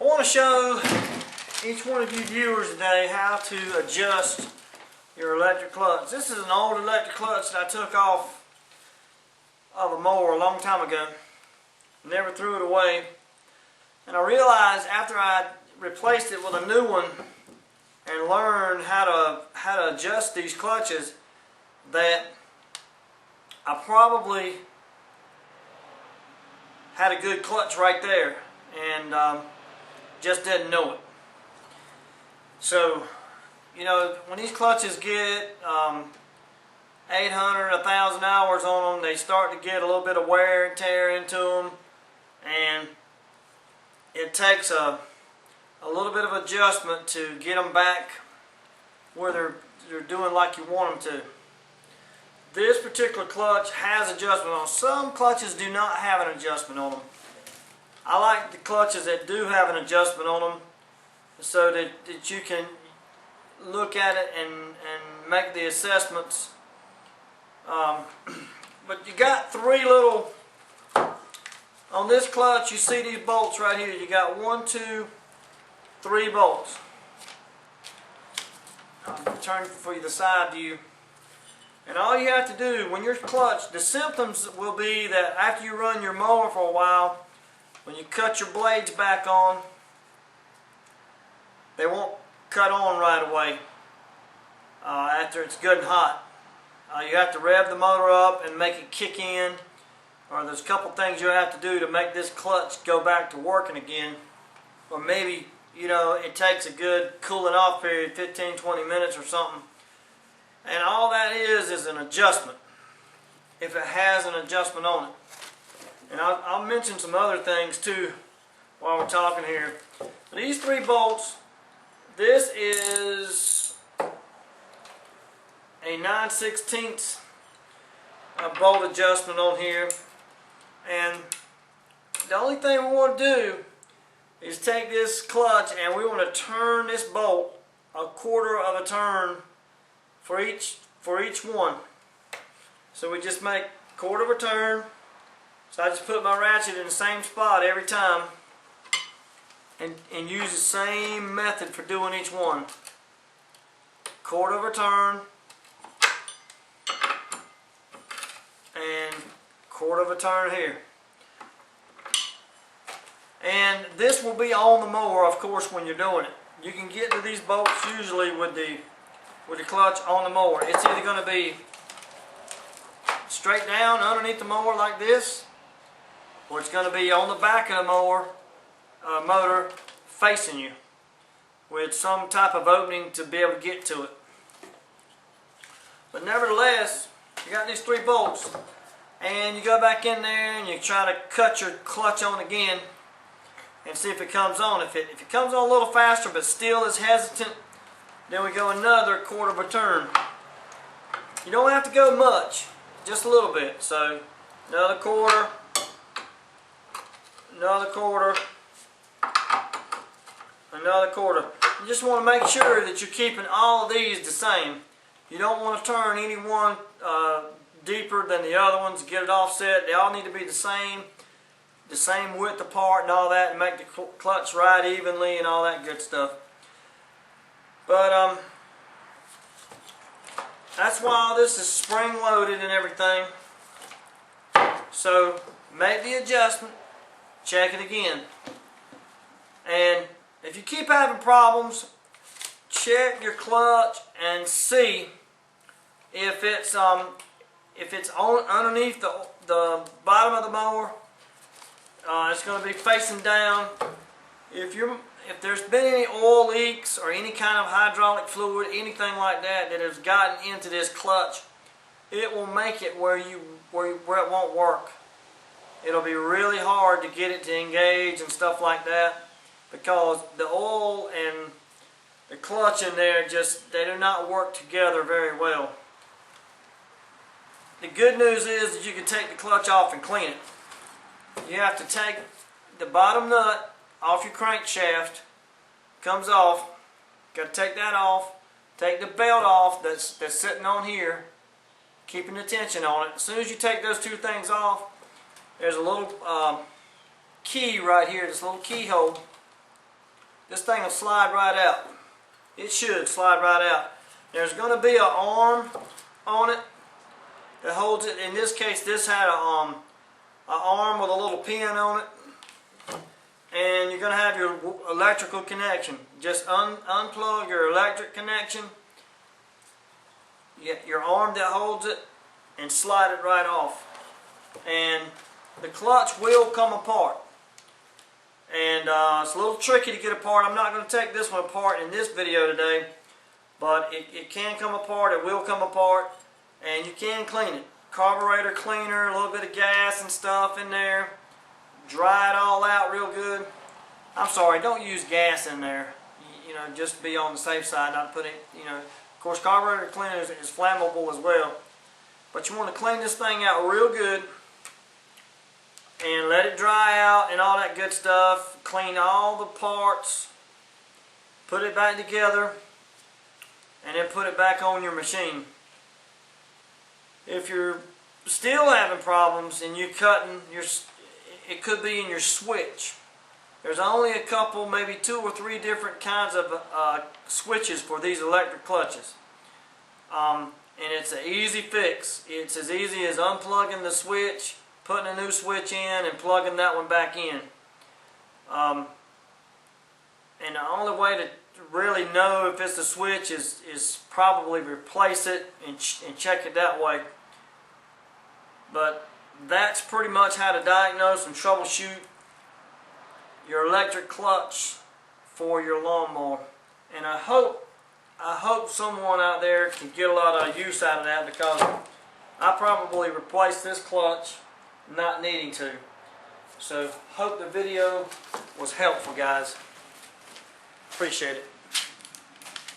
want to show each one of you viewers today how to adjust your electric clutch. This is an old electric clutch that I took off of a mower a long time ago. Never threw it away. And I realized after I replaced it with a new one and learned how to adjust these clutches that I probably had a good clutch right there and just didn't know it. So, you know, when these clutches get 800, 1,000 hours on them, they start to get a little bit of wear and tear into them, and it takes a little bit of adjustment to get them back where they're doing like you want them to. This particular clutch has adjustment on them. Some clutches do not have an adjustment on them. I like the clutches that do have an adjustment on them so that you can look at it and make the assessments. But you got three little, on this clutch you see these bolts right here. You got 1, 2, 3 bolts. I'll turn for you the side view. And all you have to do when your clutch, the symptoms will be that after you run your mower for a while, when you cut your blades back on, they won't cut on right away after it's good and hot. You have to rev the motor up and make it kick in, or there's a couple things you have to do to make this clutch go back to working again. Or maybe, you know, it takes a good cooling off period, 15-20 minutes or something. And all that is an adjustment, if it has an adjustment on it. And I'll mention some other things too while we're talking here. These 3 bolts, this is a 9/16 bolt adjustment on here. And the only thing we want to do is take this clutch and we want to turn this bolt 1/4 of a turn for each one. So we just make 1/4 of a turn. So I just put my ratchet in the same spot every time and use the same method for doing each one. 1/4 of a turn and 1/4 of a turn here. And this will be on the mower, of course, when you're doing it. You can get to these bolts usually with the clutch on the mower. It's either going to be straight down underneath the mower like this, or it's going to be on the back of the motor facing you with some type of opening to be able to get to it. But nevertheless, you got these 3 bolts, and you go back in there and you try to cut your clutch on again and see if it comes on. If it comes on a little faster but still is hesitant, then we go another 1/4 of a turn. You don't have to go much, just a little bit. So another 1/4, another 1/4, another 1/4. You just want to make sure that you're keeping all of these the same. You don't want to turn any one deeper than the other ones, get it offset. They all need to be the same width apart and all that, and make the clutch ride evenly and all that good stuff. But that's why all this is spring loaded and everything. So make the adjustment, check it again. And if you keep having problems, check your clutch and see if it's underneath the bottom of the mower. It's going to be facing down. If there's been any oil leaks or any kind of hydraulic fluid, anything like that has gotten into this clutch, it will make it where it won't work. It'll be really hard to get it to engage and stuff like that, because the oil and the clutch in there they do not work together very well. The good news is that you can take the clutch off and clean it. You have to take the bottom nut off your crankshaft, comes off, got to take that off, take the belt off that's sitting on here, keeping the tension on it. As soon as you take those 2 things off, there's a little key right here, this little keyhole this thing will slide right out. It should slide right out. There's going to be an arm on it that holds it. In this case, this had an arm with a little pin on it. And you're going to have your electrical connection. Just unplug your electric connection, get your arm that holds it, and slide it right off. And the clutch will come apart. And it's a little tricky to get apart. I'm not going to take this one apart in this video today, but it can come apart, it will come apart, and you can clean it. Carburetor cleaner, a little bit of gas and stuff in there. Dry it all out real good. I'm sorry, don't use gas in there. You know, just to be on the safe side, not put it, you know. Of course, carburetor cleaner is flammable as well. But you want to clean this thing out real good and let it dry out and all that good stuff. Clean all the parts, put it back together, and then put it back on your machine. If you're still having problems and you're cutting your, it could be in your switch. There's only a couple, maybe 2 or 3 different kinds of switches for these electric clutches. And it's an easy fix. It's as easy as unplugging the switch, putting a new switch in, and plugging that one back in. And the only way to really know if it's a switch is probably replace it and check it that way. But that's pretty much how to diagnose and troubleshoot your electric clutch for your lawnmower. And I hope someone out there can get a lot of use out of that, because I probably replaced this clutch not needing to. So hope the video was helpful, guys. Appreciate it.